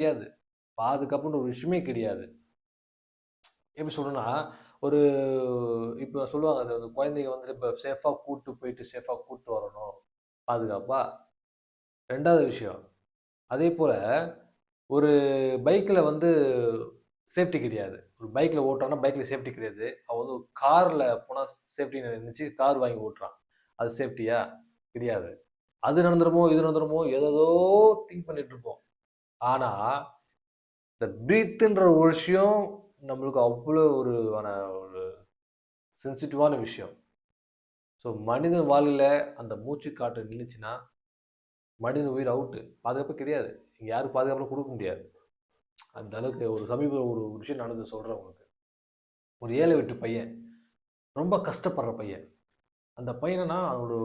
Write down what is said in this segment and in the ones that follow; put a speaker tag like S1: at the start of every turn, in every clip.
S1: கிடையாது. பாதுகாப்புன்ற ஒரு விஷயமே கிடையாது. எப்படி சொல்றேன்னா, ஒரு இப்ப சொல்லுவாங்க அந்த குழந்தைங்க வந்து இப்ப சேஃபா கூட்டு போயிட்டு சேஃபா கூட்டு வரணும். பாதுகாப்பா. 2வது விஷயம். அதேபோல ஒரு பைக்ல வந்து சேஃப்டி கிடையாது. ஒரு பைக்ல ஓட்டுறான்னா, பைக்ல சேஃப்டி கிடையாது. அவன் வந்து ஒரு கார்ல போனா சேஃப்டின்னு நெனச்சு கார் வாங்கி ஓட்டுறான். அது சேஃப்டியா? கிடையாது. அது நடந்துருமோ, இது நடந்துருமோ, ஏதேதோ திங்க் பண்ணிட்டு இருப்போம். ஆனா, இந்த பிரீத்ன்ற ஒரு விஷயம் நம்மளுக்கு அவ்வளோ ஒரு சென்சிட்டிவான விஷயம். ஸோ மனிதன் வாழ்வில அந்த மூச்சு காற்று நின்னுச்சுன்னா, மனிதன் உயிர் அவுட்டு. பாதுகாப்பே கிடையாது. இங்க யாரும் பாதுகாப்பும் குடுக்க முடியாது. அந்த அளவுக்கு ஒரு சமீப ஒரு விஷயம் நடந்தது சொல்றேன் உங்களுக்கு. ஒரு ஏழை வீட்டு பையன். ரொம்ப கஷ்டப்படுற பையன். அந்த பையன் என்னன்னா, ஒரு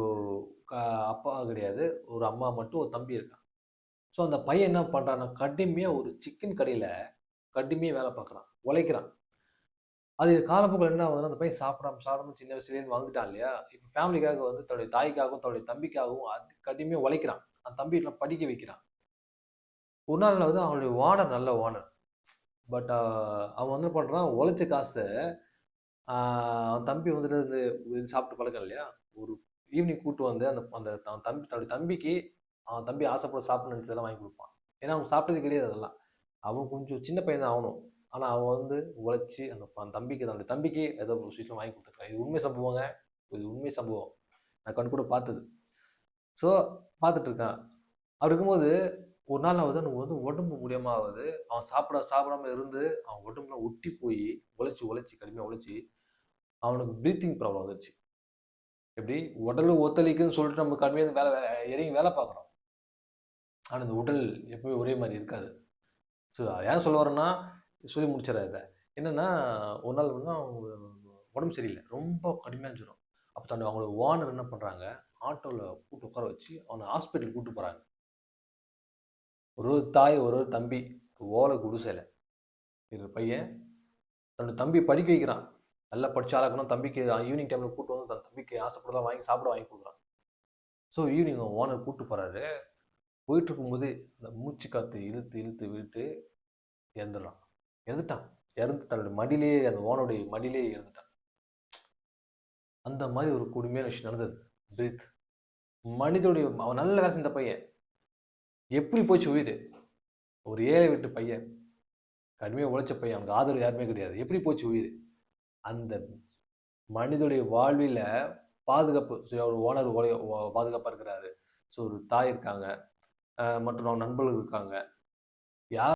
S1: க அப்பா கிடையாது. ஒரு அம்மா மட்டும், ஒரு தம்பி இருக்கான். ஸோ அந்த பையன் என்ன பண்றான்னா, கடுமையா ஒரு சிக்கன் கடையில கடுமையா வேலை பார்க்குறான். உழைக்கிறான். அது காலப்போக்குல என்ன ஆகுதுன்னா, அந்த பையன் சாப்பிடாம, சாப்பிடாம சின்ன வயசுலேருந்து வளர்ந்துட்டான் இல்லையா? இப்ப ஃபேமிலிக்காக வந்து தன்னுடைய தாய்க்காகவும், தன்னுடைய தம்பிக்காகவும் கடுமையா உழைக்கிறான். அந்த தம்பியெல்லாம் படிக்க வைக்கிறான். ஒரு நாள் வந்து அவனுடைய ஓனர் நல்ல ஓனர். பட் அவன் வந்து என்ன பண்றான், உழைச்ச காச அவன் தம்பி வந்துட்டு இது சாப்பிட்டு பழக்கம் இல்லையா? ஒரு ஈவினிங் கூட்டு வந்து அந்த அந்த தன்னுடைய தம்பிக்கு அவன் தம்பி ஆசைப்பட்டு சாப்பிடணும்னு நெனச்சதெல்லாம் வாங்கி குடுப்பான். ஏன்னா, அவன் சாப்பிட்டது கிடையாது அதெல்லாம். அவன் கொஞ்சம் சின்ன பையன் தான் அவனும். ஆனா, அவன் வந்து உழைச்சு அந்த தம்பிக்கு தன்னுடைய தம்பிக்கு ஏதோ ஒரு விஷயம் வாங்கி குடுத்துருக்கான். இது உண்மை சம்பவங்க. இது உண்மை சம்பவம். நான் கண்கூட பார்த்தது. ஸோ பார்த்துட்டு இருக்கான். அப்படி இருக்கும்போது, ஒரு நாள் ஆவுது அவனுக்கு வந்து உடம்பு முடியாம ஆவுது. அவன் சாப்பிடாம இருந்து, அவன் உடம்புலாம் ஒட்டி போயி, உழைச்சு கடுமையா உழைச்சு, அவனுக்கு பிரீத்திங் ப்ராப்ளம் வந்துருச்சு. எப்படி உடல் ஒத்துழைக்குதுன்னு சொல்லிட்டு நம்ம கடுமையா இறங்கி வேலை பார்க்குறோம். ஆனா, இந்த உடல் எப்பவுமே ஒரே மாரி இருக்காது. ஸோ ஏன் சொல்ல வரேன்னா, சொல்லி முடிச்சிடுறேன் இத. என்னன்னா, ஒரு நாள் வந்து உடம்பு சரியில்ல. ரொம்ப கடுமையான ஜுரம். அப்ப அவங்களோட ஓனர் என்ன பண்றாங்க, ஆட்டோல கூட்டு உட்கார வச்சு, அவன ஹாஸ்பிட்டல் கூட்டு போறாங்க. ஒரு ஒரு தாய், ஒரு ஒரு தம்பி. ஓலை குடிசையில இருக்கிற பையன், தன்னோட தம்பிய படிக்க வைக்கிறான். நல்லா படிச்சு ஆளாக்கணும். தம்பிக்கு ஈவினிங் டைம்ல கூட்டு வந்து தன் தம்பிக்கு ஆசைப்படுறதெல்லாம் சாப்பிட வாங்கி குடுக்குறான். ஸோ ஈவினிங் ஓனர் கூட்டு போறாரு. போயிட்டு இருக்கும்போது, இந்த மூச்சு காத்து இழுத்து இழுத்து விட்டு இறந்துடுறான். இறந்துட்டான். இறந்து தன்னுடைய மடியிலேயே அந்த ஓனருடைய மடியிலேயே இறந்துட்டான். அந்த மாரி ஒரு கொடுமையான விஷயம் நடந்தது. பிரீத். மனிதனுடைய அவன் நல்ல வேலை செஞ்ச பையன். எப்படி போச்சு உயிரு? ஒரு ஏழை வீட்டு பையன். கடுமையா உழைச்ச பையன். அவனுக்கு ஆதரவு யாருமே கிடையாது. எப்படி போச்சு உயிரு? அந்த மனிதனுடைய வாழ்வில பாதுகாப்பு ஒரு ஓனர் பாதுகாப்பா இருக்கிறாரு. ஸோ ஒரு தாய் இருக்காங்க. மற்றும் நண்பர்கள் இருக்காங்க. யார்